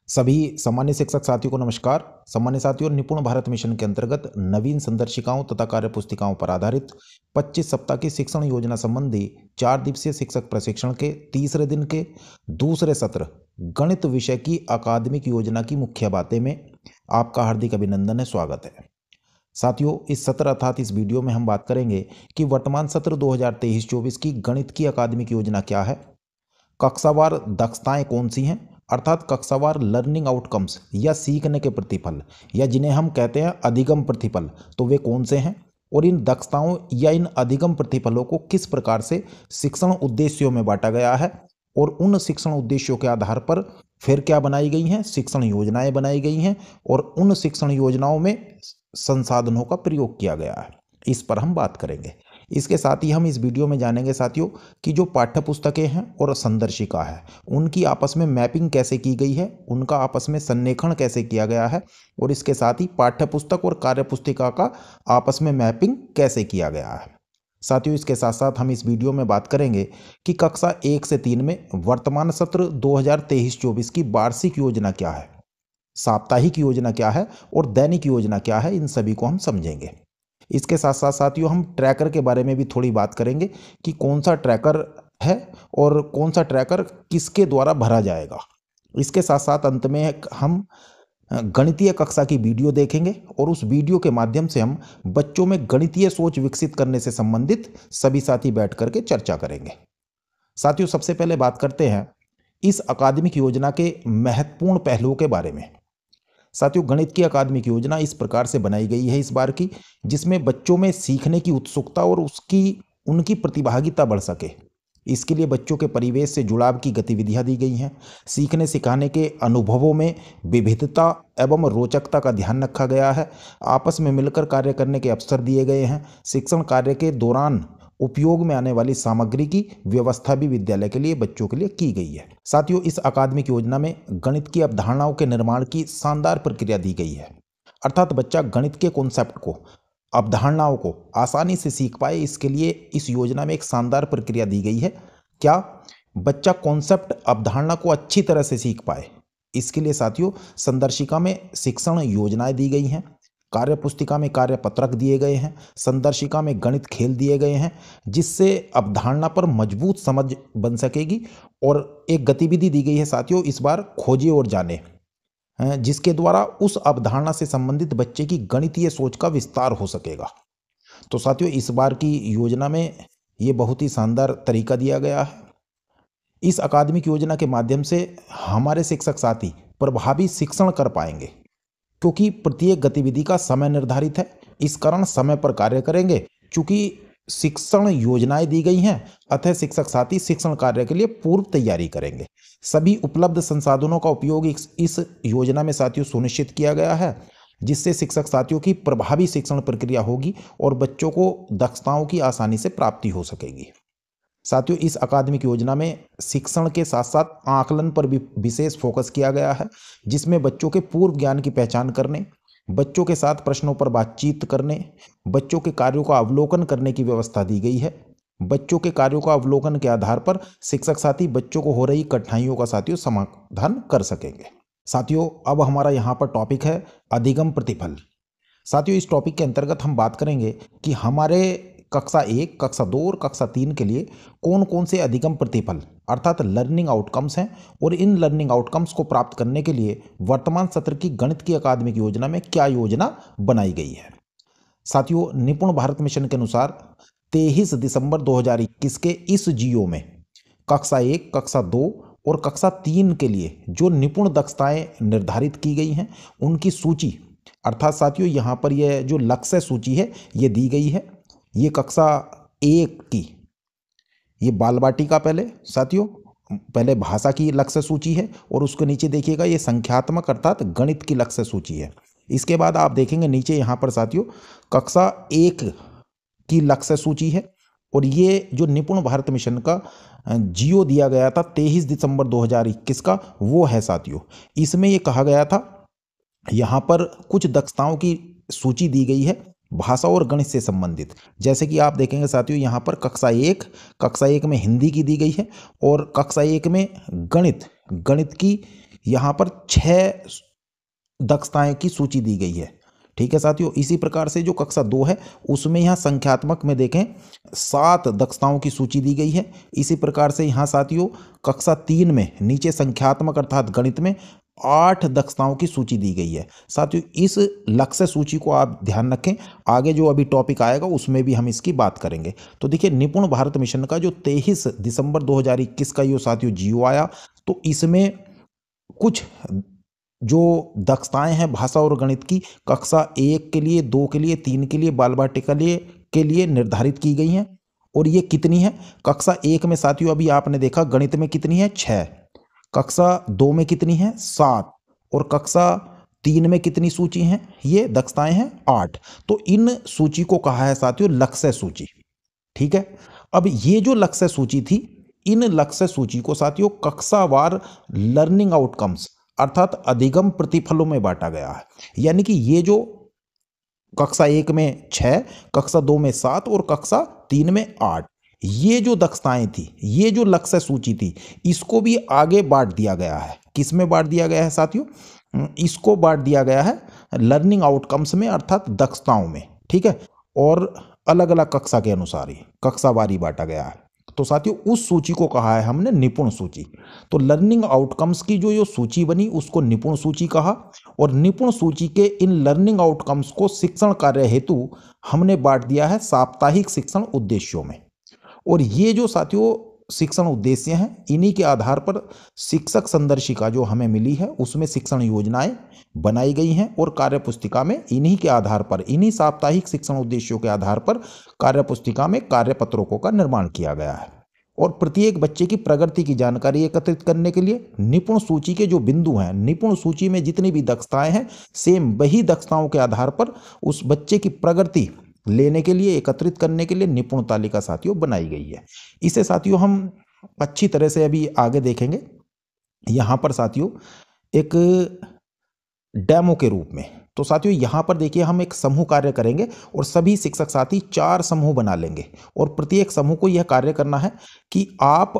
सभी सामान्य शिक्षक साथियों को नमस्कार। सामान्य साथियों, निपुण भारत मिशन के अंतर्गत नवीन संदर्शिकाओं तथा कार्य पुस्तिकाओं पर आधारित 25 सप्ताह की शिक्षण योजना संबंधी 4 दिवसीय शिक्षक प्रशिक्षण के तीसरे दिन के दूसरे सत्र गणित विषय की अकादमिक योजना की मुख्य बातें में आपका हार्दिक अभिनंदन है, स्वागत है। साथियों, इस सत्र अर्थात इस वीडियो में हम बात करेंगे कि वर्तमान सत्र 2023-24 की गणित की अकादमिक योजना क्या है, कक्षावार दक्षताएं कौन सी हैं, अर्थात कक्षावार लर्निंग आउटकम्स या सीखने के प्रतिफल या जिन्हें हम कहते हैं अधिगम प्रतिफल, तो वे कौन से हैं और इन दक्षताओं या इन अधिगम प्रतिफलों को किस प्रकार से शिक्षण उद्देश्यों में बांटा गया है और उन शिक्षण उद्देश्यों के आधार पर फिर क्या बनाई गई हैं, शिक्षण योजनाएं बनाई गई हैं और उन शिक्षण योजनाओं में संसाधनों का प्रयोग किया गया है। इस पर हम बात करेंगे। इसके साथ ही हम इस वीडियो में जानेंगे साथियों कि जो पाठ्य पुस्तकें हैं और संदर्शिका है उनकी आपस में मैपिंग कैसे की गई है, उनका आपस में संरेखण कैसे किया गया है और इसके साथ ही पाठ्य पुस्तक और कार्य पुस्तिका का आपस में मैपिंग कैसे किया गया है। साथियों, इसके साथ साथ हम इस वीडियो में बात करेंगे कि कक्षा 1 से 3 में वर्तमान सत्र 2023-24 की वार्षिक योजना क्या है, साप्ताहिक योजना क्या है और दैनिक योजना क्या है, इन सभी को हम समझेंगे। इसके साथ साथ साथियों हम ट्रैकर के बारे में भी थोड़ी बात करेंगे कि कौन सा ट्रैकर है और कौन सा ट्रैकर किसके द्वारा भरा जाएगा। इसके साथ साथ अंत में हम गणितीय कक्षा की वीडियो देखेंगे और उस वीडियो के माध्यम से हम बच्चों में गणितीय सोच विकसित करने से संबंधित सभी साथी बैठ करके चर्चा करेंगे। साथियों, सबसे पहले बात करते हैं इस अकादमिक योजना के महत्वपूर्ण पहलुओं के बारे में। साथियों, गणित की अकादमिक योजना इस प्रकार से बनाई गई है इस बार की, जिसमें बच्चों में सीखने की उत्सुकता और उनकी प्रतिभागिता बढ़ सके। इसके लिए बच्चों के परिवेश से जुड़ाव की गतिविधियां दी गई हैं। सीखने सिखाने के अनुभवों में विविधता एवं रोचकता का ध्यान रखा गया है। आपस में मिलकर कार्य करने के अवसर दिए गए हैं। शिक्षण कार्य के दौरान उपयोग में आने वाली सामग्री की व्यवस्था भी विद्यालय के लिए बच्चों के लिए की गई है। साथियों, इस अकादमिक योजना में गणित की अवधारणाओं के निर्माण की शानदार प्रक्रिया दी गई है, अर्थात बच्चा गणित के कॉन्सेप्ट को, अवधारणाओं को आसानी से सीख पाए, इसके लिए इस योजना में एक शानदार प्रक्रिया दी गई है। क्या बच्चा कॉन्सेप्ट अवधारणा को अच्छी तरह से सीख पाए, इसके लिए साथियों संदर्शिका में शिक्षण योजनाएं दी गई हैं, कार्य पुस्तिका में कार्य पत्रक दिए गए हैं, संदर्शिका में गणित खेल दिए गए हैं, जिससे अवधारणा पर मजबूत समझ बन सकेगी। और एक गतिविधि दी गई है साथियों इस बार, खोजे और जाने, जिसके द्वारा उस अवधारणा से संबंधित बच्चे की गणितीय सोच का विस्तार हो सकेगा। तो साथियों, इस बार की योजना में ये बहुत ही शानदार तरीका दिया गया है। इस अकादमिक योजना के माध्यम से हमारे शिक्षक साथी प्रभावी शिक्षण कर पाएंगे, क्योंकि प्रत्येक गतिविधि का समय निर्धारित है। इस कारण समय पर कार्य करेंगे। चूंकि शिक्षण योजनाएं दी गई हैं, अतः शिक्षक साथी शिक्षण कार्य के लिए पूर्व तैयारी करेंगे। सभी उपलब्ध संसाधनों का उपयोग इस योजना में साथियों सुनिश्चित किया गया है, जिससे शिक्षक साथियों की प्रभावी शिक्षण प्रक्रिया होगी और बच्चों को दक्षताओं की आसानी से प्राप्ति हो सकेगी। साथियों, इस अकादमिक योजना में शिक्षण के साथ साथ आकलन पर भी विशेष फोकस किया गया है, जिसमें बच्चों के पूर्व ज्ञान की पहचान करने, बच्चों के साथ प्रश्नों पर बातचीत करने, बच्चों के कार्यों का अवलोकन करने की व्यवस्था दी गई है। बच्चों के कार्यों का अवलोकन के आधार पर शिक्षक साथी बच्चों को हो रही कठिनाइयों का साथियों समाधान कर सकेंगे। साथियों, अब हमारा यहाँ पर टॉपिक है अधिगम प्रतिफल। साथियों, इस टॉपिक के अंतर्गत हम बात करेंगे कि हमारे कक्षा 1, कक्षा 2 और कक्षा 3 के लिए कौन कौन से अधिगम प्रतिफल अर्थात लर्निंग आउटकम्स हैं और इन लर्निंग आउटकम्स को प्राप्त करने के लिए वर्तमान सत्र की गणित की अकादमिक योजना में क्या योजना बनाई गई है। साथियों, निपुण भारत मिशन के अनुसार 23 दिसंबर 2021 के इस जीओ में कक्षा 1, कक्षा 2 और कक्षा 3 के लिए जो निपुण दक्षताएं निर्धारित की गई हैं उनकी सूची, अर्थात साथियों यहाँ पर यह जो लक्ष्य सूची है ये दी गई है। ये कक्षा 1 की ये बाल बाटिका, पहले साथियों पहले भाषा की लक्ष्य सूची है और उसके नीचे देखिएगा ये संख्यात्मक अर्थात गणित की लक्ष्य सूची है। इसके बाद आप देखेंगे नीचे यहाँ पर साथियों कक्षा 1 की लक्ष्य सूची है और ये जो निपुण भारत मिशन का जीओ दिया गया था 23 दिसंबर 2021 का, वो है साथियों। इसमें ये कहा गया था, यहाँ पर कुछ दक्षताओं की सूची दी गई है भाषा और गणित से संबंधित। जैसे कि आप देखेंगे साथियों यहाँ पर कक्षा 1 में हिंदी की दी गई है और कक्षा 1 में गणित की यहाँ पर 6 दक्षताएं की सूची दी गई है। ठीक है साथियों, इसी प्रकार से जो कक्षा 2 है उसमें यहाँ संख्यात्मक में देखें 7 दक्षताओं की सूची दी गई है। इसी प्रकार से यहाँ साथियों कक्षा 3 में नीचे संख्यात्मक अर्थात गणित में 8 दक्षताओं की सूची दी गई है। साथियों इस लक्ष्य सूची को आप ध्यान रखें, आगे जो अभी टॉपिक आएगा उसमें भी हम इसकी बात करेंगे। तो देखिए निपुण भारत मिशन का जो 23 दिसंबर 2021 का ये साथियों जीओ आया, तो इसमें कुछ जो दक्षताएं हैं भाषा और गणित की कक्षा 1 के लिए, 2 के लिए, 3 के लिए, बाल वाटिका के लिए निर्धारित की गई हैं। और ये कितनी है? कक्षा 1 में साथियों अभी आपने देखा गणित में कितनी है 6, कक्षा 2 में कितनी है 7, और कक्षा 3 में कितनी सूची हैं? ये दक्षताएं हैं 8। तो इन सूची को कहा है साथियों लक्ष्य सूची। ठीक है, अब ये जो लक्ष्य सूची थी, इन लक्ष्य सूची को साथियों कक्षावार लर्निंग आउटकम्स अर्थात अधिगम प्रतिफलों में बांटा गया है। यानी कि ये जो कक्षा 1 में 6, कक्षा 2 में 7 और कक्षा 3 में 8, ये जो दक्षताएं थी, ये जो लक्ष्य सूची थी, इसको भी आगे बांट दिया गया है। किस में बांट दिया गया है साथियों? इसको बांट दिया गया है लर्निंग आउटकम्स में अर्थात दक्षताओं में। ठीक है, और अलग अलग कक्षा के अनुसार ही कक्षावारी बांटा गया है। तो साथियों उस सूची को कहा है हमने निपुण सूची। तो लर्निंग आउटकम्स की जो सूची बनी उसको निपुण सूची कहा, और निपुण सूची के इन लर्निंग आउटकम्स को शिक्षण कार्य हेतु हमने बांट दिया है साप्ताहिक शिक्षण उद्देश्यों में। और ये जो साथियों शिक्षण उद्देश्य हैं, इन्हीं के आधार पर शिक्षक संदर्शिका जो हमें मिली है उसमें शिक्षण योजनाएं बनाई गई हैं, और कार्य पुस्तिका में इन्हीं के आधार पर, इन्हीं साप्ताहिक शिक्षण उद्देश्यों के आधार पर कार्य पुस्तिका में कार्यपत्रों का निर्माण किया गया है। और प्रत्येक बच्चे की प्रगति की जानकारी एकत्रित करने के लिए निपुण सूची के जो बिंदु हैं, निपुण सूची में जितनी भी दक्षताएं हैं, सेम वही दक्षताओं के आधार पर उस बच्चे की प्रगति लेने के लिए, एकत्रित करने के लिए निपुण तालिका साथियों बनाई गई है। इसे साथियों हम अच्छी तरह से अभी आगे देखेंगे। यहाँ पर साथियों एक डेमो के रूप में, तो साथियों यहाँ पर देखिए हम एक समूह कार्य करेंगे और सभी शिक्षक साथी 4 समूह बना लेंगे, और प्रत्येक समूह को यह कार्य करना है कि आप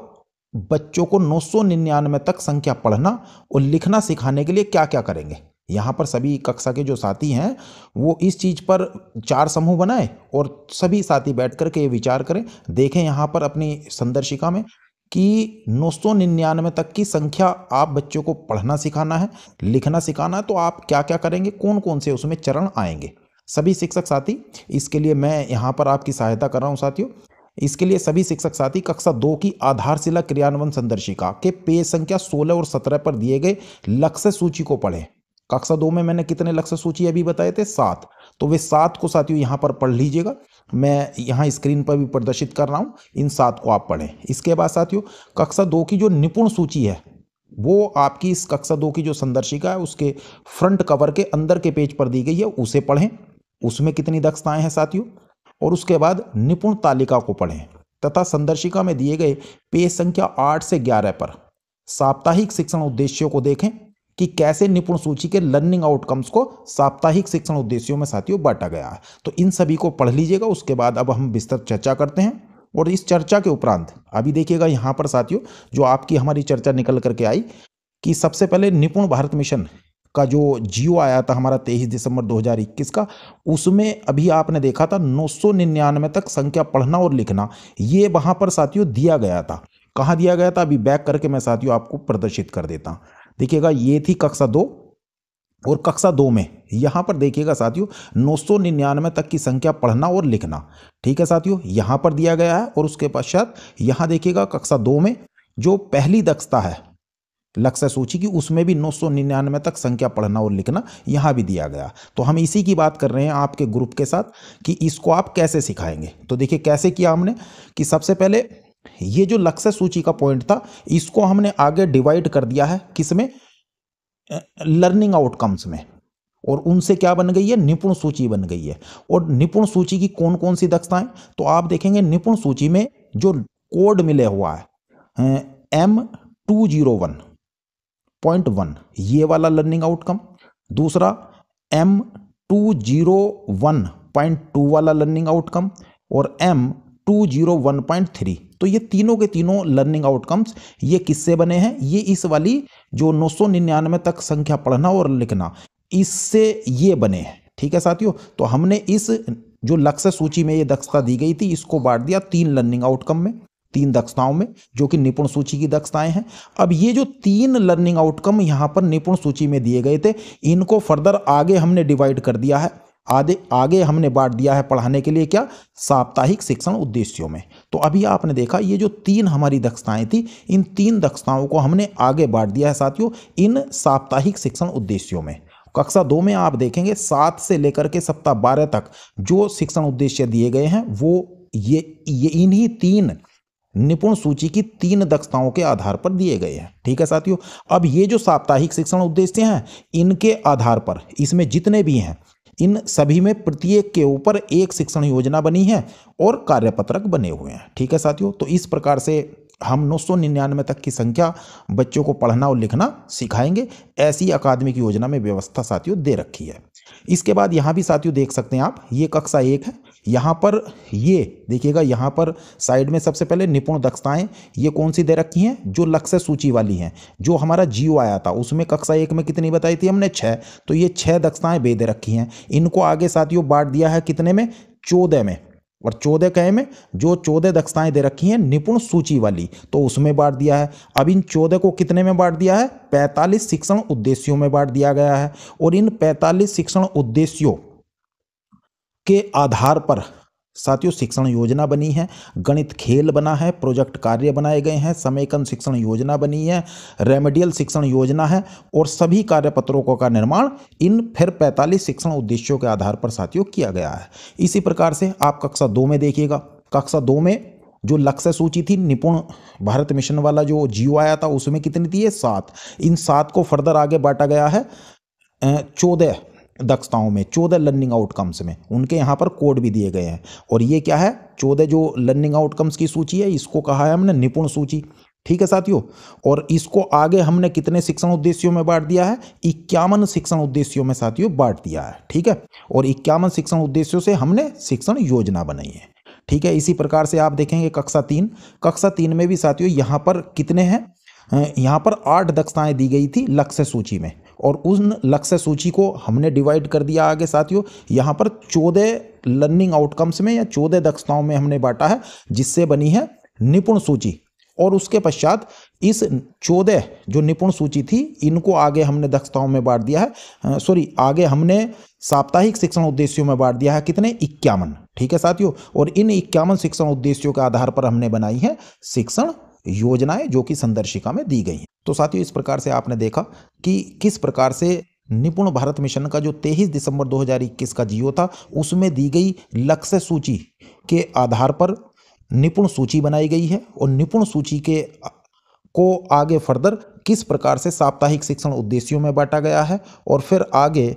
बच्चों को 999 तक संख्या पढ़ना और लिखना सिखाने के लिए क्या क्या करेंगे। यहाँ पर सभी कक्षा के जो साथी हैं वो इस चीज़ पर 4 समूह बनाएं और सभी साथी बैठ कर के ये विचार करें। देखें यहाँ पर अपनी संदर्शिका में कि 999 तक की संख्या आप बच्चों को पढ़ना सिखाना है, लिखना सिखाना है, तो आप क्या क्या करेंगे, कौन कौन से उसमें चरण आएंगे। सभी शिक्षक साथी, इसके लिए मैं यहाँ पर आपकी सहायता कर रहा हूँ साथियों। इसके लिए सभी शिक्षक साथी कक्षा 2 की आधारशिला क्रियान्वयन संदर्शिका के पेज संख्या 16 और 17 पर दिए गए लक्ष्य सूची को पढ़ें। कक्षा 2 में मैंने कितने लक्ष्य सूची अभी बताए थे? 7। तो वे 7 को साथियों यहाँ पर पढ़ लीजिएगा। मैं यहाँ स्क्रीन पर भी प्रदर्शित कर रहा हूँ, इन 7 को आप पढ़ें। इसके बाद साथियों कक्षा 2 की जो निपुण सूची है वो आपकी इस कक्षा 2 की जो संदर्शिका है उसके फ्रंट कवर के अंदर के पेज पर दी गई है, उसे पढ़ें। उसमें कितनी दक्षताएं हैं साथियों, और उसके बाद निपुण तालिका को पढ़ें तथा संदर्शिका में दिए गए पेज संख्या 8 से 11 पर साप्ताहिक शिक्षण उद्देश्यों को देखें कि कैसे निपुण सूची के लर्निंग आउटकम्स को साप्ताहिक शिक्षण उद्देश्यों में साथियों बांटा गया है। तो इन सभी को पढ़ लीजिएगा। उसके बाद अब हम विस्तृत चर्चा करते हैं, और इस चर्चा के उपरांत अभी देखिएगा यहाँ पर साथियों जो आपकी हमारी चर्चा निकल करके आई कि सबसे पहले निपुण भारत मिशन का जो जीओ आया था हमारा 23 दिसंबर 2021 का, उसमें अभी आपने देखा था 999 तक संख्या पढ़ना और लिखना, ये वहां पर साथियों दिया गया था। कहाँ दिया गया था? अभी बैक करके मैं साथियों आपको प्रदर्शित कर देता हूँ। देखिएगा ये थी कक्षा 2, और कक्षा 2 में यहाँ पर देखिएगा साथियों 999 तक की संख्या पढ़ना और लिखना। ठीक है साथियों, यहाँ पर दिया गया है। और उसके पश्चात यहाँ देखिएगा कक्षा 2 में जो पहली दक्षता है लक्ष्य सूची की, उसमें भी 999 तक संख्या पढ़ना और लिखना यहाँ भी दिया गया। तो हम इसी की बात कर रहे हैं आपके ग्रुप के साथ कि इसको आप कैसे सिखाएंगे। तो देखिए कैसे किया हमने कि सबसे पहले ये जो लक्ष्य सूची का पॉइंट था इसको हमने आगे डिवाइड कर दिया है, किसमें? लर्निंग आउटकम्स में, और उनसे क्या बन गई है? निपुण सूची बन गई है। और निपुण सूची की कौन कौन सी दक्षताएं, तो आप देखेंगे निपुण सूची में जो कोड मिले हुआ है M201.1 ये वाला लर्निंग आउटकम, दूसरा M201.2 वाला लर्निंग आउटकम, और M201.3 तो ये तीनों के तीनों लर्निंग आउटकम्स ये किससे बने हैं? ये इस वाली जो 999 तक संख्या पढ़ना और लिखना, इससे ये बने हैं। ठीक है साथियों, तो हमने इस जो लक्ष्य सूची में ये दक्षता दी गई थी इसको बांट दिया 3 लर्निंग आउटकम में, 3 दक्षताओं में, जो कि निपुण सूची की दक्षताएं हैं। अब ये जो 3 लर्निंग आउटकम यहाँ पर निपुण सूची में दिए गए थे, इनको फर्दर आगे हमने डिवाइड कर दिया है, आगे हमने बांट दिया है पढ़ाने के लिए क्या? साप्ताहिक शिक्षण उद्देश्यों में। तो अभी आपने देखा ये जो 3 हमारी दक्षताएं थी, इन 3 दक्षताओं को हमने आगे बांट दिया है साथियों इन साप्ताहिक शिक्षण उद्देश्यों में। कक्षा 2 में आप देखेंगे 7 से लेकर के सप्ताह 12 तक जो शिक्षण उद्देश्य दिए गए हैं वो ये इन्हीं 3 निपुण सूची की 3 दक्षताओं के आधार पर दिए गए हैं। ठीक है साथियों, अब ये जो साप्ताहिक शिक्षण उद्देश्य हैं इनके आधार पर इसमें जितने भी हैं इन सभी में प्रत्येक के ऊपर एक शिक्षण योजना बनी है और कार्यपत्रक बने हुए हैं। ठीक है साथियों, तो इस प्रकार से हम 999 तक की संख्या बच्चों को पढ़ना और लिखना सिखाएंगे, ऐसी अकादमिक योजना में व्यवस्था साथियों दे रखी है। इसके बाद यहाँ भी साथियों देख सकते हैं आप, ये कक्षा 1 है। यहाँ पर ये देखिएगा, यहाँ पर साइड में सबसे पहले निपुण दक्षताएं ये कौन सी दे रखी हैं? जो लक्ष्य सूची वाली हैं। जो हमारा जीओ आया था उसमें कक्षा 1 में कितनी बताई थी हमने? 6। तो ये 6 दक्षताएं दे रखी हैं। इनको आगे साथियों बांट दिया है कितने में? 14 में। और 14 कहे में जो 14 दक्षताएं दे रखी हैं निपुण सूची वाली, तो उसमें बांट दिया है। अब इन 14 को कितने में बांट दिया है? 45 शिक्षण उद्देश्यों में बांट दिया गया है। और इन 45 शिक्षण उद्देश्यों के आधार पर साथियों शिक्षण योजना बनी है, गणित खेल बना है, प्रोजेक्ट कार्य बनाए गए हैं, समेकन शिक्षण योजना बनी है, रेमेडियल शिक्षण योजना है और सभी कार्यपत्रों का निर्माण इन फिर 45 शिक्षण उद्देश्यों के आधार पर साथियों किया गया है। इसी प्रकार से आप कक्षा 2 में देखिएगा, कक्षा 2 में जो लक्ष्य सूची थी निपुण भारत मिशन वाला जो जीओ आया था उसमें कितनी थी? ये 7। इन 7 को फर्दर आगे बांटा गया है 14 दक्षताओं में, 14 लर्निंग आउटकम्स में। उनके यहाँ पर कोड भी दिए गए हैं। और ये क्या है? 14 जो लर्निंग आउटकम्स की सूची है इसको कहा है हमने निपुण सूची। ठीक है साथियों, और इसको आगे हमने कितने शिक्षण उद्देश्यों में बांट दिया है? 51 शिक्षण उद्देश्यों में साथियों बांट दिया है। ठीक है, और 51 शिक्षण उद्देश्यों से हमने शिक्षण योजना बनाई है। ठीक है, इसी प्रकार से आप देखेंगे कक्षा 3, कक्षा 3 में भी साथियों यहाँ पर कितने हैं? यहाँ पर 8 दक्षताएं दी गई थी लक्ष्य सूची में, और उन लक्ष्य सूची को हमने डिवाइड कर दिया आगे साथियों यहाँ पर 14 लर्निंग आउटकम्स में या 14 दक्षताओं में हमने बांटा है, जिससे बनी है निपुण सूची। और उसके पश्चात इस 14 जो निपुण सूची थी इनको आगे हमने दक्षताओं में बांट दिया है, आगे हमने साप्ताहिक शिक्षण उद्देश्यों में बांट दिया है कितने? 51। ठीक है साथियों, और इन 51 शिक्षण उद्देश्यों के आधार पर हमने बनाई है शिक्षण योजनाएं जो कि संदर्शिका में दी गई हैं। तो साथियों इस प्रकार से आपने देखा कि किस प्रकार से निपुण भारत मिशन का जो 23 दिसंबर 2021 का जीओ था उसमें दी गई लक्ष्य सूची के आधार पर निपुण सूची बनाई गई है, और निपुण सूची को आगे फर्दर किस प्रकार से साप्ताहिक शिक्षण उद्देश्यों में बांटा गया है, और फिर आगे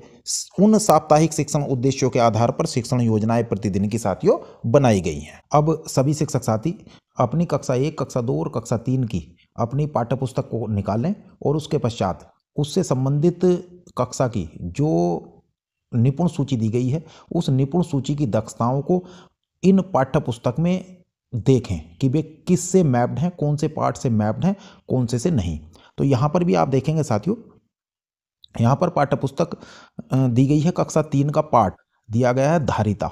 उन साप्ताहिक शिक्षण उद्देश्यों के आधार पर शिक्षण योजनाएं प्रतिदिन की साथियों बनाई गई हैं। अब सभी शिक्षक साथी अपनी कक्षा 1, कक्षा 2 और कक्षा 3 की अपनी पाठ्य पुस्तक को निकालें और उसके पश्चात उससे संबंधित कक्षा की जो निपुण सूची दी गई है उस निपुण सूची की दक्षताओं को इन पाठ्य पुस्तक में देखें कि वे किस से मैप्ड हैं, कौन से पार्ट से मैप्ड हैं, कौन से नहीं। तो यहाँ पर भी आप देखेंगे साथियों, यहाँ पर पाठ्य पुस्तक दी गई है, कक्षा 3 का पाठ दिया गया है धारिता,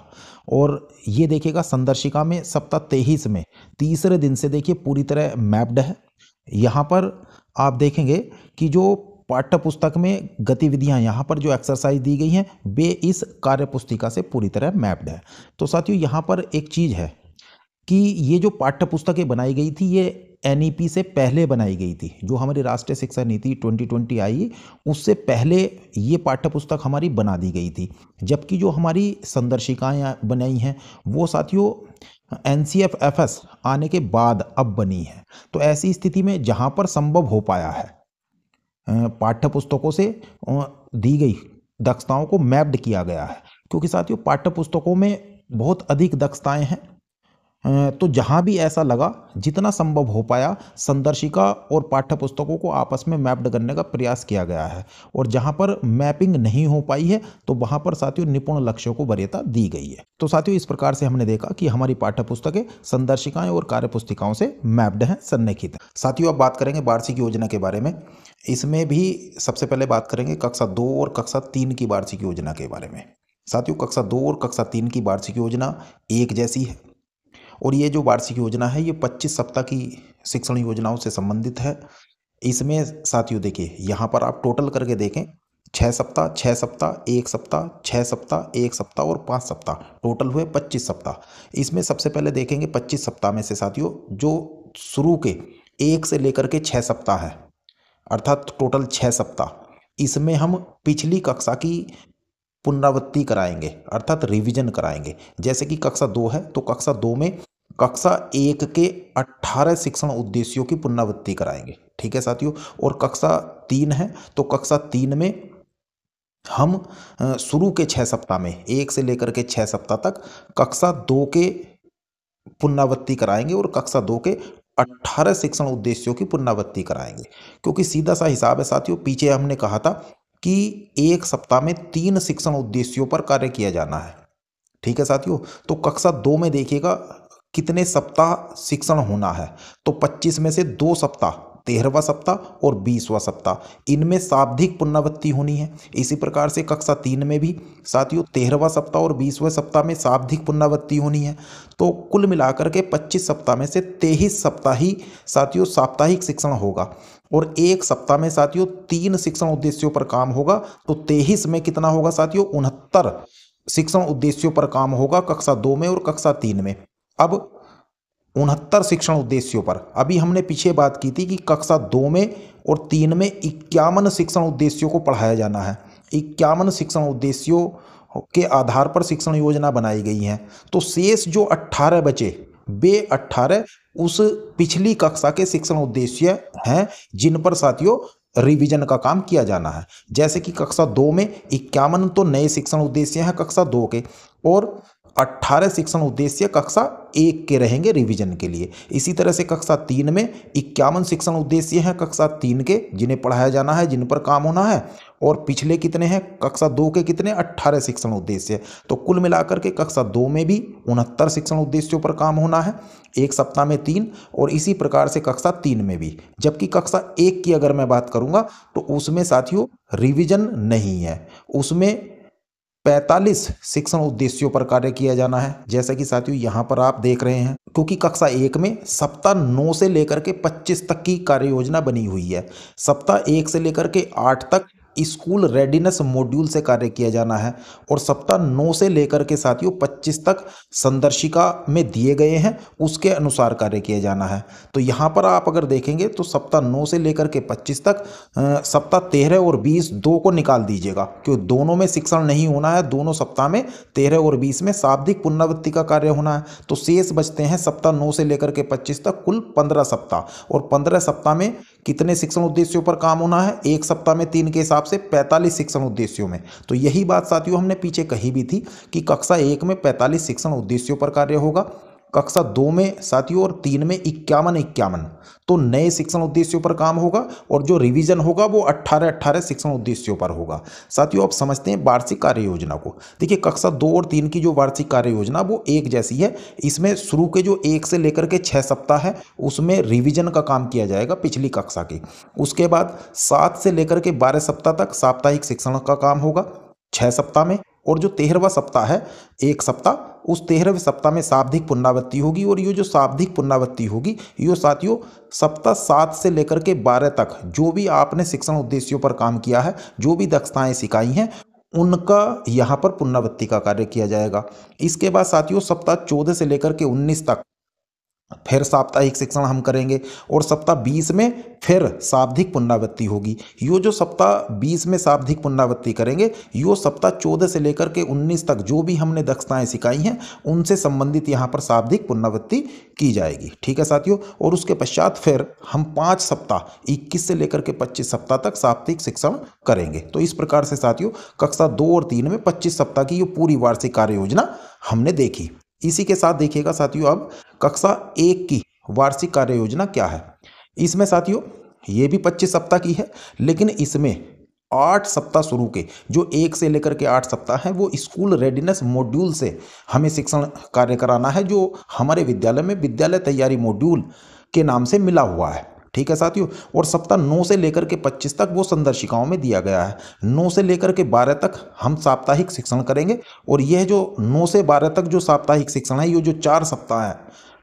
और ये देखिएगा संदर्शिका में सप्ताह 23 में तीसरे दिन से देखिए पूरी तरह मैप्ड है। यहाँ पर आप देखेंगे कि जो पाठ्य पुस्तक में गतिविधियां यहाँ पर जो एक्सरसाइज दी गई हैं वे इस कार्य पुस्तिका से पूरी तरह मैप्ड है। तो साथियों यहाँ पर एक चीज़ है कि ये जो पाठ्य पुस्तकें बनाई गई थी ये एनईपी से पहले बनाई गई थी। जो हमारी राष्ट्रीय शिक्षा नीति 2020 आई उससे पहले ये पाठ्य पुस्तक हमारी बना दी गई थी, जबकि जो हमारी संदर्शिकाएँ बनाई हैं वो साथियों NCFFS आने के बाद अब बनी है। तो ऐसी स्थिति में जहाँ पर संभव हो पाया है पाठ्य पुस्तकों से दी गई दक्षताओं को मैप्ड किया गया है, क्योंकि साथियों पाठ्य पुस्तकों में बहुत अधिक दक्षताएं हैं तो जहाँ भी ऐसा लगा जितना संभव हो पाया संदर्शिका और पाठ्य पुस्तकों को आपस में मैप्ड करने का प्रयास किया गया है। और जहाँ पर मैपिंग नहीं हो पाई है तो वहाँ पर साथियों निपुण लक्ष्यों को वरीयता दी गई है। तो साथियों इस प्रकार से हमने देखा कि हमारी पाठ्य पुस्तकें संदर्शिकाएं और कार्य पुस्तिकाओं से मैप्ड हैं, संरेखित हैं। साथियों अब बात करेंगे वार्षिक योजना के बारे में। इसमें भी सबसे पहले बात करेंगे कक्षा 2 और कक्षा 3 की वार्षिक योजना के बारे में। साथियों कक्षा 2 और कक्षा 3 की वार्षिक योजना एक जैसी है और ये जो वार्षिक योजना है ये 25 सप्ताह की शिक्षण योजनाओं से संबंधित है। इसमें साथियों देखिए यहाँ पर आप टोटल करके देखें 6 सप्ताह, 6 सप्ताह, 1 सप्ताह, 6 सप्ताह, 1 सप्ताह और 5 सप्ताह, टोटल हुए 25 सप्ताह। इसमें सबसे पहले देखेंगे 25 सप्ताह में से साथियों जो शुरू के 1 से लेकर के 6 सप्ताह है, अर्थात टोटल 6 सप्ताह। इसमें हम पिछली कक्षा की पुनरावृत्ति कराएंगे, अर्थात रिवीजन कराएंगे। जैसे कि कक्षा 2 है तो कक्षा 2 में कक्षा 1 के 18 शिक्षण उद्देश्यों की पुनरावृत्ति कराएंगे, ठीक है साथियों। और कक्षा 3 है तो कक्षा 3 में हम शुरू के 6 सप्ताह में 1 से लेकर के 6 सप्ताह तक कक्षा 2 के पुनरावृत्ति कराएंगे और कक्षा 2 के 18 शिक्षण उद्देश्यों की पुनरावृत्ति कराएंगे। क्योंकि सीधा सा हिसाब है साथियों, पीछे हमने कहा था कि 1 सप्ताह में 3 शिक्षण उद्देश्यों पर कार्य किया जाना है, ठीक है साथियों। तो कक्षा 2 में देखिएगा कितने सप्ताह शिक्षण होना है, तो 25 में से 2 सप्ताह 13वां सप्ताह और 20वां सप्ताह इनमें शाब्दिक पुनरावृत्ति होनी है। इसी प्रकार से कक्षा 3 में भी साथियों 13वां सप्ताह और 20वें सप्ताह में शाब्दिक पुनरावृत्ति होनी है। तो कुल मिलाकर के 25 सप्ताह में से 23 सप्ताह ही साथियों साप्ताहिक शिक्षण होगा और 1 सप्ताह में साथियों 3 शिक्षण उद्देश्यों पर काम होगा। तो 23 में कितना होगा साथियों 69 शिक्षण उद्देश्यों पर काम होगा कक्षा 2 में और कक्षा 3 में। अब 69 शिक्षण उद्देश्यों पर अभी हमने पीछे बात की थी कि कक्षा 2 में और 3 में 51 शिक्षण उद्देश्यों को पढ़ाया जाना है। 51 शिक्षण उद्देश्यों के आधार पर शिक्षण योजना बनाई गई है। तो शेष जो 18 बचे वे 18 उस पिछली कक्षा के शिक्षण उद्देश्य हैं जिन पर साथियों रिवीजन का काम किया जाना है। जैसे कि कक्षा 2 में 51 तो नए शिक्षण उद्देश्य हैं कक्षा 2 के और 18 शिक्षण उद्देश्य कक्षा 1 के रहेंगे रिवीजन के लिए। इसी तरह से कक्षा 3 में 51 शिक्षण उद्देश्य हैं कक्षा 3 के जिन्हें पढ़ाया जाना है, जिन पर काम होना है। और पिछले कितने हैं कक्षा 2 के कितने 18 शिक्षण उद्देश्य। तो कुल मिलाकर के कक्षा 2 में भी 69 शिक्षण उद्देश्यों पर काम होना है, 1 सप्ताह में 3 और इसी प्रकार से कक्षा 3 में भी। जबकि कक्षा 1 की अगर मैं बात करूंगा तो उसमें साथियों रिवीजन नहीं है, उसमें 45 शिक्षण उद्देश्यों पर कार्य किया जाना है। जैसा कि साथियों यहाँ पर आप देख रहे हैं, क्योंकि कक्षा 1 में सप्ताह 9 से लेकर के 25 तक की कार्य योजना बनी हुई है। सप्ताह 1 से लेकर के 8 तक स्कूल रेडीनेस मॉड्यूल से कार्य किया जाना है और सप्ताह 9 से लेकर के साथियों 25 तक संदर्शिका में दिए गए हैं उसके अनुसार कार्य किया जाना है। तो यहाँ पर आप अगर देखेंगे तो सप्ताह 9 से लेकर के 25 तक सप्ताह 13 और 20 दो को निकाल दीजिएगा क्योंकि दोनों में शिक्षण नहीं होना है। दोनों सप्ताह में 13 और 20 में शाब्दिक पुनरावृत्ति का कार्य होना है। तो शेष बचते हैं सप्ताह 9 से लेकर के 25 तक कुल 15 सप्ताह और 15 सप्ताह में कितने शिक्षण उद्देश्यों पर काम होना है, 1 सप्ताह में 3 के हिसाब से 45 शिक्षण उद्देश्यों में। तो यही बात साथियों हमने पीछे कही भी थी कि कक्षा 1 में 45 शिक्षण उद्देश्यों पर कार्य होगा, कक्षा 2 में साथियों और 3 में 51 तो नए शिक्षण उद्देश्यों पर काम होगा और जो रिवीजन होगा वो 18 शिक्षण उद्देश्यों पर होगा। साथियों आप समझते हैं वार्षिक कार्य योजना को। देखिए कक्षा 2 और 3 की जो वार्षिक कार्य योजना वो एक जैसी है। इसमें शुरू के जो 1 से लेकर के 6 सप्ताह है उसमें रिवीजन का काम किया जाएगा पिछली कक्षा के। उसके बाद 7 से लेकर के 12 सप्ताह तक साप्ताहिक शिक्षण का काम होगा 6 सप्ताह में। और जो 13वां सप्ताह है 1 सप्ताह, उस 13वें सप्ताह में शाब्दिक पुनरावृत्ति होगी और ये जो शाब्दिक पुनरावृत्ति होगी ये साथियों सप्ताह 7 से लेकर के 12 तक जो भी आपने शिक्षण उद्देश्यों पर काम किया है, जो भी दक्षताएं सिखाई हैं उनका यहाँ पर पुनरावृत्ति का कार्य किया जाएगा। इसके बाद साथियों सप्ताह 14 से लेकर के 19 तक फिर साप्ताहिक शिक्षण हम करेंगे और सप्ताह 20 में फिर शाब्दिक पुनरावृत्ति होगी। यो जो सप्ताह 20 में शाब्दिक पुनरावृत्ति करेंगे यो सप्ताह 14 से लेकर के 19 तक जो भी हमने दक्षताएं सिखाई हैं उनसे संबंधित यहाँ पर शाब्दिक पुनरावृत्ति की जाएगी, ठीक है साथियों। और उसके पश्चात फिर हम 5 सप्ताह 21 से लेकर के 25 सप्ताह तक साप्ताहिक शिक्षण करेंगे। तो इस प्रकार से साथियों कक्षा 2 और 3 में 25 सप्ताह की ये पूरी वार्षिक कार्य योजना हमने देखी। इसी के साथ देखिएगा साथियों अब कक्षा 1 की वार्षिक कार्य योजना क्या है। इसमें साथियों ये भी 25 सप्ताह की है, लेकिन इसमें 8 सप्ताह शुरू के जो 1 से लेकर के 8 सप्ताह हैं वो स्कूल रेडीनेस मॉड्यूल से हमें शिक्षण कार्य कराना है, जो हमारे विद्यालय में विद्यालय तैयारी मॉड्यूल के नाम से मिला हुआ है। ठीक है साथियों। और सप्ताह 9 से लेकर के 25 तक वो संदर्शिकाओं में दिया गया है। 9 से लेकर के 12 तक हम साप्ताहिक शिक्षण करेंगे, और यह जो 9 से 12 तक जो साप्ताहिक शिक्षण है, ये जो 4 सप्ताह है,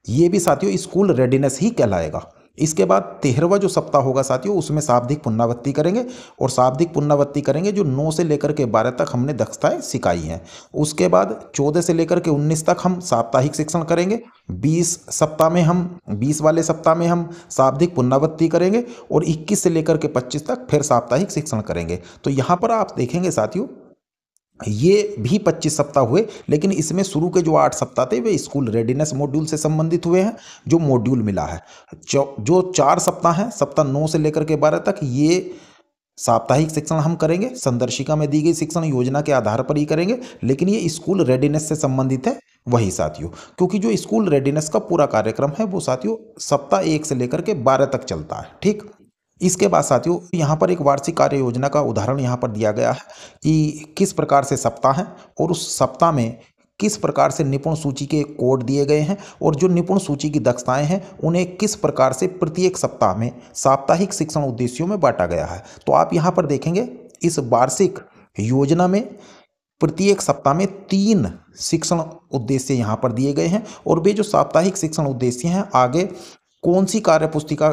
ये भी साथियों स्कूल रेडीनेस ही कहलाएगा। इसके बाद 13वां जो सप्ताह होगा साथियों, उसमें शाब्दिक पुनरावृत्ति करेंगे, और शाब्दिक पुनरावृत्ति करेंगे जो 9 से लेकर के 12 तक हमने दक्षताएं सिखाई हैं। उसके बाद 14 से लेकर के 19 तक हम साप्ताहिक शिक्षण करेंगे। 20 वाले सप्ताह में हम शाब्दिक पुनरावृत्ति करेंगे, और 21 से लेकर के 25 तक फिर साप्ताहिक शिक्षण करेंगे। तो यहाँ पर आप देखेंगे साथियों, ये भी 25 सप्ताह हुए, लेकिन इसमें शुरू के जो 8 सप्ताह थे वे स्कूल रेडीनेस मॉड्यूल से संबंधित हुए हैं, जो मॉड्यूल मिला है। जो 4 सप्ताह हैं, सप्ताह 9 से लेकर के 12 तक, ये साप्ताहिक शिक्षण हम करेंगे, संदर्शिका में दी गई शिक्षण योजना के आधार पर ही करेंगे, लेकिन ये स्कूल रेडीनेस से संबंधित है वही साथियों, क्योंकि जो स्कूल रेडीनेस का पूरा कार्यक्रम है वो साथियों सप्ताह 1 से लेकर के 12 तक चलता है। ठीक। इसके बाद साथियों यहाँ पर एक वार्षिक कार्य योजना का उदाहरण यहाँ पर दिया गया है कि किस प्रकार से सप्ताह है, और उस सप्ताह में किस प्रकार से निपुण सूची के कोड दिए गए हैं, और जो निपुण सूची की दक्षताएं हैं उन्हें किस प्रकार से प्रत्येक सप्ताह में साप्ताहिक शिक्षण उद्देश्यों में बांटा गया है। तो आप यहाँ पर देखेंगे इस वार्षिक योजना में प्रत्येक सप्ताह में 3 शिक्षण उद्देश्य यहाँ पर दिए गए हैं, और वे जो साप्ताहिक शिक्षण उद्देश्य हैं आगे कौन सी कार्य पुस्तिका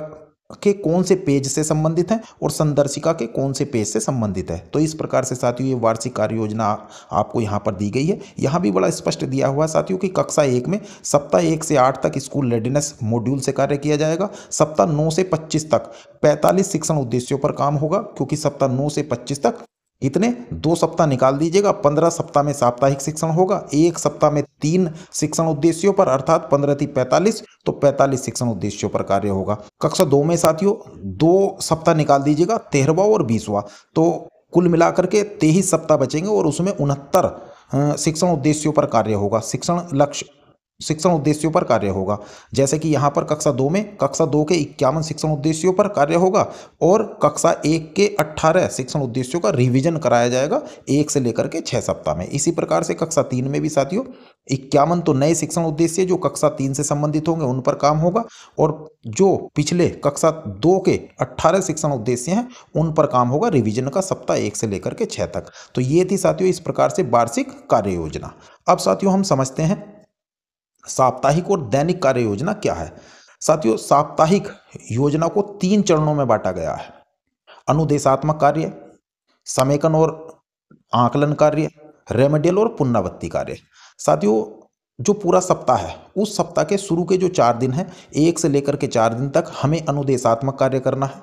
के कौन से पेज से संबंधित हैं और संदर्शिका के कौन से पेज से संबंधित है। तो इस प्रकार से साथियों ये वार्षिक कार्य योजना आपको यहाँ पर दी गई है। यहाँ भी बड़ा स्पष्ट दिया हुआ है साथियों कि कक्षा 1 में सप्ताह 1 से 8 तक स्कूल रेडीनेस मॉड्यूल से कार्य किया जाएगा। सप्ताह 9 से 25 तक 45 शिक्षण उद्देश्यों पर काम होगा, क्योंकि सप्ताह 9 से 25 तक इतने 2 सप्ताह निकाल दीजिएगा, 15 सप्ताह में साप्ताहिक शिक्षण होगा। 1 सप्ताह में 3 शिक्षण उद्देश्यों पर, अर्थात 15 × 45, तो 45 शिक्षण उद्देश्यों पर कार्य होगा। कक्षा 2 में साथियों 2 सप्ताह निकाल दीजिएगा, 13वां और 20वां, तो कुल मिलाकर के 23 सप्ताह बचेंगे, और उसमें 69 शिक्षण उद्देश्यों पर कार्य होगा, शिक्षण उद्देश्यों पर कार्य होगा। जैसे कि यहाँ पर कक्षा 2 में कक्षा 2 के 51 शिक्षण उद्देश्यों पर कार्य होगा, और कक्षा 1 के 18 शिक्षण उद्देश्यों का रिवीजन कराया जाएगा 1 से लेकर के 6 सप्ताह में। इसी प्रकार से कक्षा 3 में भी साथियों 51 तो नए शिक्षण उद्देश्य जो कक्षा 3 से संबंधित होंगे उन पर काम होगा, और जो पिछले कक्षा 2 के 18 शिक्षण उद्देश्य हैं उन पर काम होगा रिवीजन का सप्ताह 1 से लेकर के 6 तक। तो ये थी साथियों इस प्रकार से वार्षिक कार्य योजना। अब साथियों हम समझते हैं साप्ताहिक और दैनिक कार्य योजना क्या है। साथियों साप्ताहिक योजना को 3 चरणों में बांटा गया है: अनुदेशात्मक कार्य, समेकन और आकलन कार्य, रेमेडियल और पुनरावृत्ति कार्य। साथियों जो पूरा सप्ताह है उस सप्ताह के शुरू के जो 4 दिन हैं 1 से लेकर के 4 दिन तक हमें अनुदेशात्मक कार्य करना है,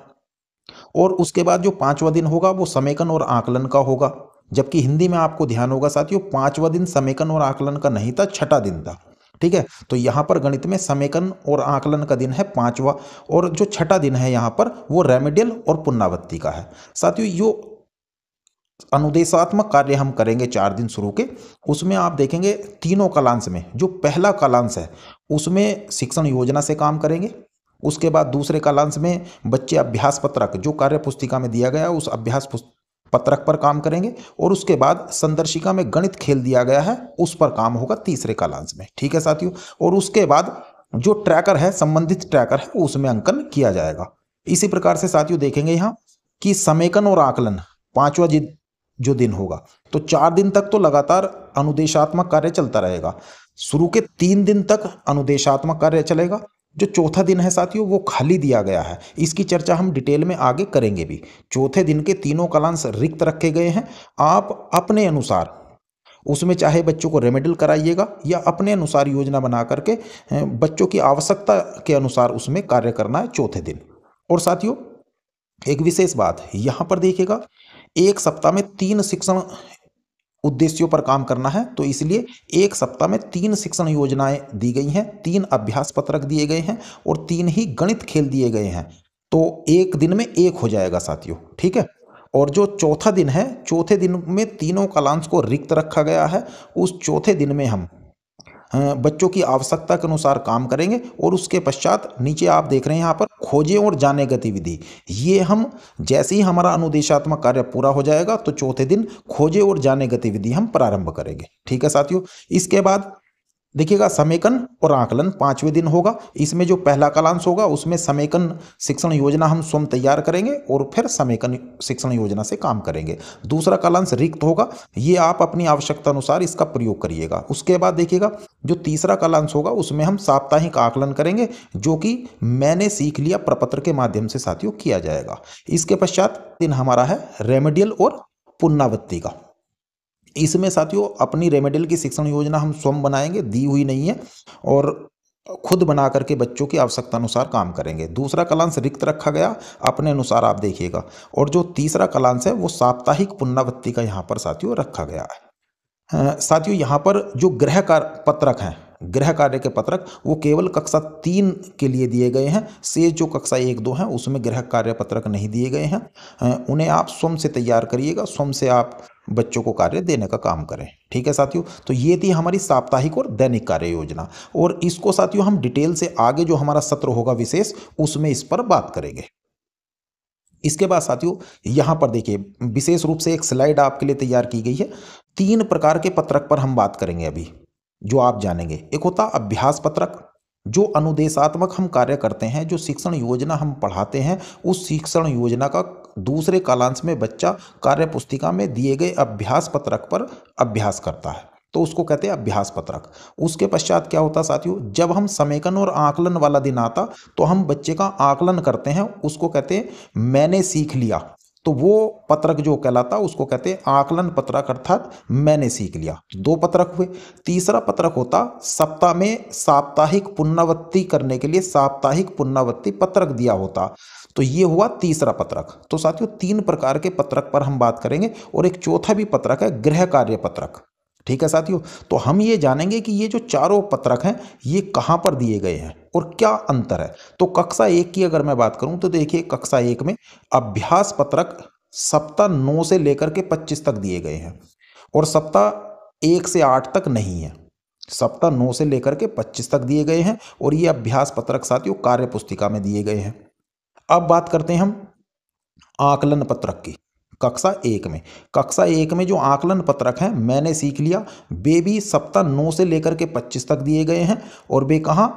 और उसके बाद जो 5वां दिन होगा वो समेकन और आकलन का होगा। जबकि हिंदी में आपको ध्यान होगा साथियों 5वां दिन समेकन और आकलन का नहीं था, 6ठा दिन था। ठीक है, तो यहाँ पर गणित में समेकन और आकलन का दिन है 5वां, और जो 6ठा दिन है यहाँ पर वो रेमेडियल और पुनरावृत्ति का है। साथियों जो अनुदेशात्मक कार्य हम करेंगे 4 दिन शुरू के, उसमें आप देखेंगे तीनों कालांश में जो पहला कालांश है उसमें शिक्षण योजना से काम करेंगे। उसके बाद दूसरे कालांश में बच्चे अभ्यास पत्रक जो कार्य पुस्तिका में दिया गया है उस अभ्यास पत्रक पर काम करेंगे, और उसके बाद संदर्शिका में गणित खेल दिया गया है उस पर काम होगा तीसरे कालांश में। ठीक है साथियों, और उसके बाद जो ट्रैकर है संबंधित ट्रैकर है उसमें अंकन किया जाएगा। इसी प्रकार से साथियों देखेंगे यहाँ कि समेकन और आकलन 5वां जो दिन होगा, तो 4 दिन तक तो लगातार अनुदेशात्मक कार्य चलता रहेगा। शुरू के 3 दिन तक अनुदेशात्मक कार्य चलेगा। जो चौथा दिन है साथियों वो खाली दिया गया है, इसकी चर्चा हम डिटेल में आगे करेंगे भी। चौथे दिन के तीनों कालांश रिक्त रखे गए हैं, आप अपने अनुसार उसमें चाहे बच्चों को रेमेडियल कराइएगा या अपने अनुसार योजना बना करके बच्चों की आवश्यकता के अनुसार उसमें कार्य करना है चौथे दिन। और साथियों एक विशेष बात यहाँ पर देखिएगा, 1 सप्ताह में 3 शिक्षण उद्देश्यों पर काम करना है, तो इसलिए 1 सप्ताह में 3 शिक्षण योजनाएं दी गई हैं, 3 अभ्यास पत्रक दिए गए हैं और 3 ही गणित खेल दिए गए हैं। तो 1 दिन में 1 हो जाएगा साथियों। ठीक है, और जो चौथा दिन है, चौथे दिन में तीनों कालांश को रिक्त रखा गया है। उस चौथे दिन में हम बच्चों की आवश्यकता के अनुसार काम करेंगे। और उसके पश्चात नीचे आप देख रहे हैं यहाँ पर खोजें और जाने गतिविधि, ये हम जैसे ही हमारा अनुदेशात्मक कार्य पूरा हो जाएगा तो चौथे दिन खोजें और जाने गतिविधि हम प्रारंभ करेंगे। ठीक है साथियों। इसके बाद देखिएगा समेकन और आकलन 5वें दिन होगा। इसमें जो पहला कालांश होगा उसमें समेकन शिक्षण योजना हम स्वयं तैयार करेंगे और फिर समेकन शिक्षण योजना से काम करेंगे। दूसरा कालांश रिक्त होगा, ये आप अपनी आवश्यकता अनुसार इसका प्रयोग करिएगा। उसके बाद देखिएगा जो तीसरा कालांश होगा उसमें हम साप्ताहिक आकलन करेंगे, जो कि मैंने सीख लिया प्रपत्र के माध्यम से साथियों किया जाएगा। इसके पश्चात दिन हमारा है रेमेडियल और पुनरावृत्ति का। इसमें साथियों अपनी रेमेडियल की शिक्षण योजना हम स्वयं बनाएंगे, दी हुई नहीं है, और खुद बना करके बच्चों की आवश्यकता अनुसार काम करेंगे। दूसरा कालांश रिक्त रखा गया, अपने अनुसार आप देखिएगा। और जो तीसरा कालांश है वो साप्ताहिक पुनरावृत्ति का यहाँ पर साथियों रखा गया है। साथियों यहाँ पर जो गृह कार्य पत्रक हैं, गृह कार्य के पत्रक वो केवल कक्षा 3 के लिए दिए गए हैं। शेष जो कक्षा 1-2 हैं उसमें गृह कार्य पत्रक नहीं दिए गए हैं। उन्हें आप स्वयं से तैयार करिएगा, स्वयं से आप बच्चों को कार्य देने का काम करें। ठीक है साथियों। तो ये थी हमारी साप्ताहिक और दैनिक कार्य योजना, और इसको साथियों हम डिटेल से आगे जो हमारा सत्र होगा विशेष, उसमें इस पर बात करेंगे। इसके बाद साथियों यहाँ पर देखिए विशेष रूप से एक स्लाइड आपके लिए तैयार की गई है। 3 प्रकार के पत्रक पर हम बात करेंगे अभी, जो आप जानेंगे। एक होता अभ्यास पत्रक, जो अनुदेशात्मक हम कार्य करते हैं, जो शिक्षण योजना हम पढ़ाते हैं, उस शिक्षण योजना का दूसरे कालांश में बच्चा कार्य पुस्तिका में दिए गए अभ्यास पत्रक पर अभ्यास करता है, तो उसको कहते हैं अभ्यास पत्रक। उसके पश्चात क्या होता साथियों, जब हम समेकन और आकलन वाला दिन आता तो हम बच्चे का आकलन करते हैं, उसको कहते हैं मैंने सीख लिया। तो वो पत्रक जो कहलाता उसको कहते हैं आकलन पत्रक, अर्थात मैंने सीख लिया। 2 पत्रक हुए। तीसरा पत्रक होता सप्ताह में साप्ताहिक पुनरावृत्ति करने के लिए साप्ताहिक पुनरावृत्ति पत्रक दिया होता, तो ये हुआ तीसरा पत्रक। तो साथियों 3 प्रकार के पत्रक पर हम बात करेंगे, और एक चौथा भी पत्रक है गृह कार्य पत्रक। ठीक है साथियों। तो हम ये जानेंगे कि ये जो चारों पत्रक हैं ये कहाँ पर दिए गए हैं और क्या अंतर है। तो कक्षा 1 की अगर मैं बात करूं तो देखिए कक्षा 1 में अभ्यास पत्रक सप्ताह 9 से लेकर के 25 तक दिए गए हैं, और सप्ताह 1 से 8 तक नहीं है। सप्ताह 9 से लेकर के 25 तक दिए गए हैं, और ये अभ्यास पत्रक साथियों कार्य पुस्तिका में दिए गए हैं। अब बात करते हैं हम आकलन पत्रक की। कक्षा 1 में जो आकलन पत्रक हैं मैंने सीख लिया, वे भी सप्ताह 9 से लेकर के 25 तक दिए गए हैं, और वे कहाँ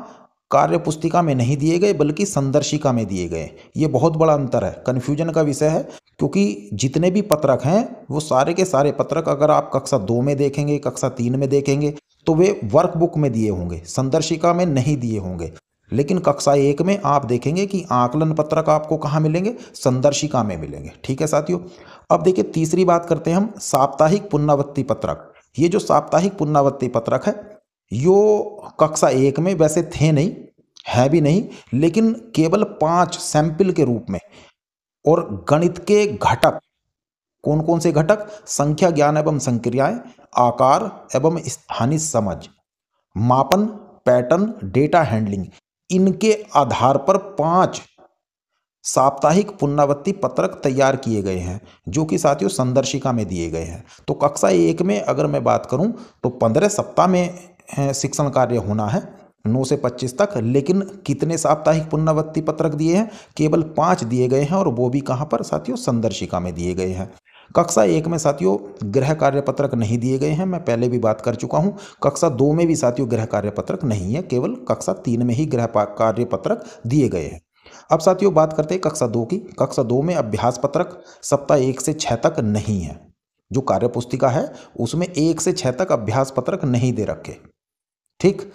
कार्य पुस्तिका में नहीं दिए गए बल्कि संदर्शिका में दिए गए। ये बहुत बड़ा अंतर है, कन्फ्यूजन का विषय है, क्योंकि जितने भी पत्रक हैं वो सारे के सारे पत्रक अगर आप कक्षा 2 में देखेंगे, कक्षा 3 में देखेंगे तो वे वर्कबुक में दिए होंगे, संदर्शिका में नहीं दिए होंगे। लेकिन कक्षा 1 में आप देखेंगे कि आकलन पत्रक आपको कहाँ मिलेंगे, संदर्शिका में मिलेंगे। ठीक है साथियों। अब देखिए तीसरी बात करते हैं हम साप्ताहिक पुनरावृत्ति पत्रक। ये जो साप्ताहिक पुनरावृत्ति पत्रक है यो कक्षा 1 में वैसे थे नहीं, है भी नहीं, लेकिन केवल 5 सैंपल के रूप में, और गणित के घटक कौन कौन से घटक, संख्या ज्ञान एवं संक्रियाएं, आकार एवं स्थानीय समझ, मापन, पैटर्न, डेटा हैंडलिंग, इनके आधार पर 5 साप्ताहिक पुनरावृत्ति पत्रक तैयार किए गए हैं, जो कि साथियों संदर्शिका में दिए गए हैं। तो कक्षा 1 में अगर मैं बात करूं तो 15 सप्ताह में शिक्षण कार्य होना है 9 से 25 तक, लेकिन कितने साप्ताहिक पुनरावृत्ति पत्रक दिए हैं, केवल 5 दिए गए हैं, और वो भी कहाँ पर साथियों, संदर्शिका में दिए गए हैं। कक्षा 1 में साथियों गृह कार्य पत्रक नहीं दिए गए हैं, मैं पहले भी बात कर चुका हूं। कक्षा 2 में भी साथियों गृह कार्य पत्रक नहीं है, केवल कक्षा 3 में ही गृह कार्य पत्रक दिए गए हैं। अब साथियों बात करते हैं कक्षा 2 की। कक्षा 2 में अभ्यास पत्रक सप्ताह 1 से 6 तक नहीं है। जो कार्य पुस्तिका है उसमें 1 से 6 तक अभ्यास पत्रक नहीं दे रखे। ठीक,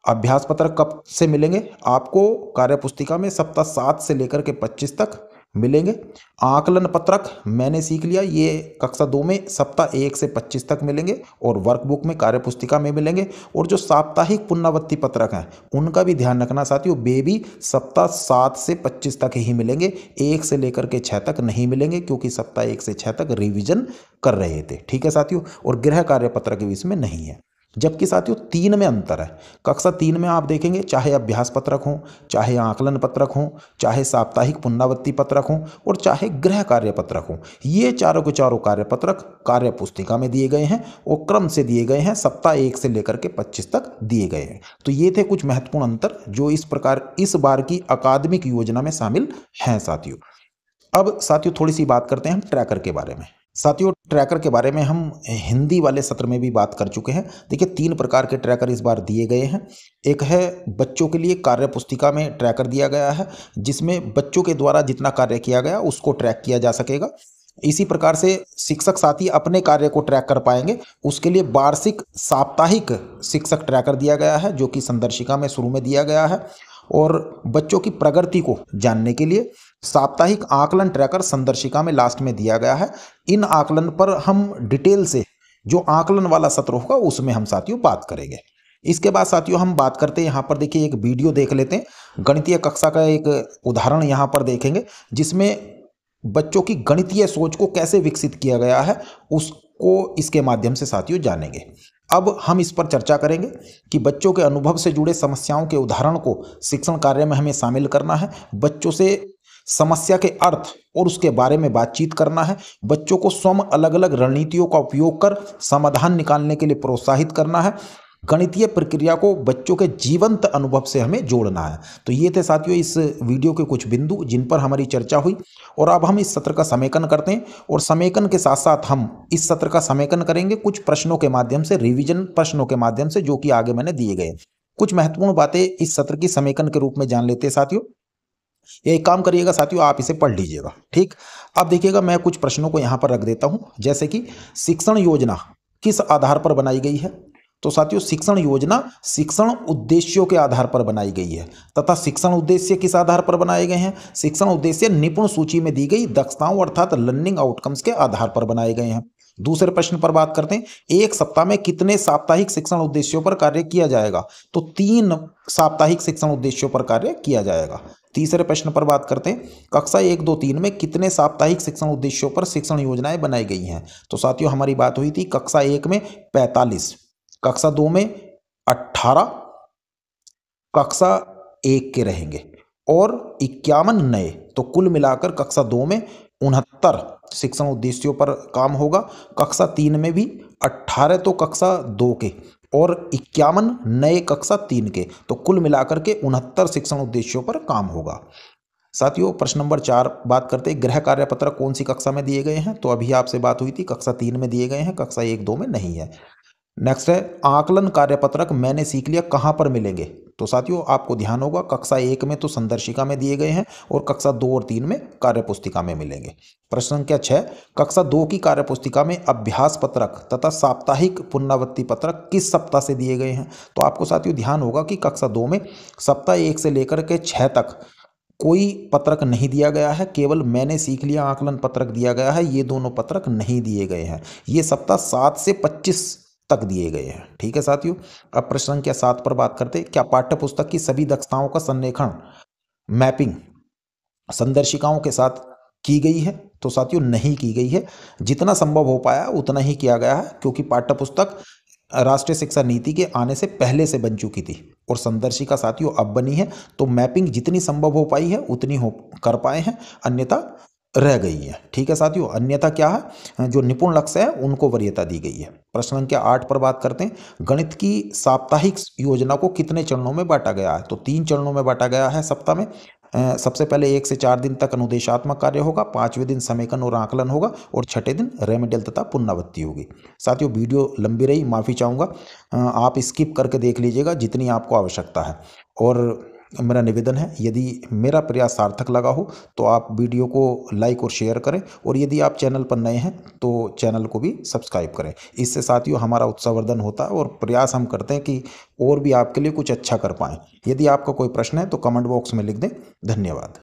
अभ्यास पत्रक कब से मिलेंगे आपको, कार्य पुस्तिका में सप्ताह 7 से लेकर के 25 तक मिलेंगे। आकलन पत्रक मैंने सीख लिया, ये कक्षा 2 में सप्ताह 1 से 25 तक मिलेंगे, और वर्कबुक में कार्य पुस्तिका में मिलेंगे। और जो साप्ताहिक पुनरावृत्ति पत्रक हैं उनका भी ध्यान रखना साथियों, वे भी सप्ताह 7 से 25 तक ही मिलेंगे, 1 से लेकर के 6 तक नहीं मिलेंगे, क्योंकि सप्ताह 1 से 6 तक रिविजन कर रहे थे। ठीक है साथियों। और गृह कार्य पत्रक भी इसमें नहीं है। जबकि साथियों 3 में अंतर है। कक्षा 3 में आप देखेंगे चाहे अभ्यास पत्रक हो, चाहे आकलन पत्रक हो, चाहे साप्ताहिक पुनरावृत्ति पत्रक हो और चाहे गृह कार्य पत्रक हो, ये चारों के चारों कार्य पत्रक कार्य पुस्तिका में दिए गए हैं और क्रम से दिए गए हैं, सप्ताह 1 से लेकर के 25 तक दिए गए हैं। तो ये थे कुछ महत्वपूर्ण अंतर जो इस प्रकार इस बार की अकादमिक योजना में शामिल हैं साथियों। अब साथियों थोड़ी सी बात करते हैं हम ट्रैकर के बारे में। साथियों ट्रैकर के बारे में हम हिंदी वाले सत्र में भी बात कर चुके हैं। देखिए 3 प्रकार के ट्रैकर इस बार दिए गए हैं। एक है बच्चों के लिए कार्य पुस्तिका में ट्रैकर दिया गया है, जिसमें बच्चों के द्वारा जितना कार्य किया गया उसको ट्रैक किया जा सकेगा। इसी प्रकार से शिक्षक साथी अपने कार्य को ट्रैक कर पाएंगे, उसके लिए वार्षिक साप्ताहिक शिक्षक ट्रैकर दिया गया है जो कि संदर्शिका में शुरू में दिया गया है। और बच्चों की प्रगति को जानने के लिए साप्ताहिक आकलन ट्रैकर संदर्शिका में लास्ट में दिया गया है। इन आकलन पर हम डिटेल से जो आकलन वाला सत्र होगा उसमें हम साथियों बात करेंगे। इसके बाद साथियों हम बात करते हैं, यहाँ पर देखिए एक वीडियो देख लेते हैं। गणितीय कक्षा का एक उदाहरण यहाँ पर देखेंगे जिसमें बच्चों की गणितीय सोच को कैसे विकसित किया गया है उसको इसके माध्यम से साथियों जानेंगे। अब हम इस पर चर्चा करेंगे कि बच्चों के अनुभव से जुड़े समस्याओं के उदाहरण को शिक्षण कार्य में हमें शामिल करना है। बच्चों से समस्या के अर्थ और उसके बारे में बातचीत करना है। बच्चों को स्वयं अलग अलग रणनीतियों का उपयोग कर समाधान निकालने के लिए प्रोत्साहित करना है। गणितीय प्रक्रिया को बच्चों के जीवंत अनुभव से हमें जोड़ना है। तो ये थे साथियों इस वीडियो के कुछ बिंदु जिन पर हमारी चर्चा हुई। और अब हम इस सत्र का समेकन करते हैं और समेकन के साथ साथ हम इस सत्र का समेकन करेंगे कुछ प्रश्नों के माध्यम से, रिवीजन प्रश्नों के माध्यम से जो कि आगे मैंने दिए गए। कुछ महत्वपूर्ण बातें इस सत्र की समेकन के रूप में जान लेते हैं साथियों। एक काम करिएगा साथियों, आप इसे पढ़ लीजिएगा, ठीक। अब देखिएगा मैं कुछ प्रश्नों को यहाँ पर रख देता हूँ, जैसे कि शिक्षण योजना किस आधार पर बनाई गई है। तो साथियों शिक्षण योजना शिक्षण उद्देश्यों के आधार पर बनाई गई है तथा शिक्षण उद्देश्य किस आधार पर बनाए गए हैं। शिक्षण उद्देश्य निपुण सूची में दी गई दक्षताओं अर्थात लर्निंग आउटकम्स के आधार पर बनाए गए हैं। दूसरे प्रश्न पर बात करते हैं, एक सप्ताह में कितने साप्ताहिक शिक्षण उद्देश्यों पर कार्य किया जाएगा। तो 3 साप्ताहिक शिक्षण उद्देश्यों पर कार्य किया जाएगा। तीसरे प्रश्न पर बात करते हैं, कक्षा 1, 2, 3 में कितने साप्ताहिक शिक्षण उद्देश्यों पर शिक्षण योजनाएं बनाई गई हैं। तो साथियों हमारी बात हुई थी कक्षा 1 में 45, कक्षा 2 में 18, कक्षा 1 के रहेंगे और 51 नए। तो कुल मिलाकर कक्षा 2 में 69 शिक्षण उद्देश्यों पर काम होगा। कक्षा 3 में भी 18 तो कक्षा 2 के और 51 नए कक्षा 3 के। तो कुल मिलाकर के 69 शिक्षण उद्देश्यों पर काम होगा। साथियों प्रश्न नंबर 4 बात करते हैं, गृह कार्य पत्रक कौन सी कक्षा में दिए गए हैं। तो अभी आपसे बात हुई थी कक्षा 3 में दिए गए हैं, कक्षा 1, 2 में नहीं है। नेक्स्ट है आकलन कार्यपत्रक मैंने सीख लिया कहाँ पर मिलेंगे। तो साथियों आपको ध्यान होगा कक्षा 1 में तो संदर्शिका में दिए गए हैं और कक्षा 2 और 3 में कार्यपुस्तिका में मिलेंगे। प्रश्न संख्या 6, कक्षा 2 की कार्यपुस्तिका में अभ्यास पत्रक तथा साप्ताहिक पुनरावृत्ति पत्रक किस सप्ताह से दिए गए हैं। तो आपको साथियों ध्यान होगा कि कक्षा 2 में सप्ताह 1 से लेकर के 6 तक कोई पत्रक नहीं दिया गया है, केवल मैंने सीख लिया आकलन पत्रक दिया गया है। ये दोनों पत्रक नहीं दिए गए हैं, ये सप्ताह 7 से 25 तक दिए गए हैं। ठीक है साथियों। अब प्रश्न संख्या 7 पर बात करते हैं, क्या पाठ्य पुस्तक की सभी दक्षताओं का संरेखण मैपिंग संदर्शिकाओं के साथ की गई है। तो साथियों नहीं की गई है, जितना संभव हो पाया उतना ही किया गया है, क्योंकि पाठ्य पुस्तक राष्ट्रीय शिक्षा नीति के आने से पहले से बन चुकी थी और संदर्शिका साथियों अब बनी है। तो मैपिंग जितनी संभव हो पाई है उतनी हो कर पाए हैं, अन्यथा रह गई है। ठीक है साथियों, अन्यथा क्या है, जो निपुण लक्ष्य है उनको वरीयता दी गई है। प्रश्न संख्या 8 पर बात करते हैं, गणित की साप्ताहिक योजना को कितने चरणों में बांटा गया है। तो 3 चरणों में बांटा गया है सप्ताह में। सबसे पहले 1 से 4 दिन तक अनुदेशात्मक कार्य होगा, 5वें दिन समेकन और आकलन होगा और 6ठे दिन रेमेडियल तथा पुनरावृत्ति होगी। साथियों वीडियो लंबी रही, माफ़ी चाहूँगा, आप स्किप करके देख लीजिएगा जितनी आपको आवश्यकता है। और मेरा निवेदन है, यदि मेरा प्रयास सार्थक लगा हो तो आप वीडियो को लाइक और शेयर करें, और यदि आप चैनल पर नए हैं तो चैनल को भी सब्सक्राइब करें। इससे साथियों हमारा उत्साहवर्धन होता है और प्रयास हम करते हैं कि और भी आपके लिए कुछ अच्छा कर पाएँ। यदि आपका कोई प्रश्न है तो कमेंट बॉक्स में लिख दें। धन्यवाद।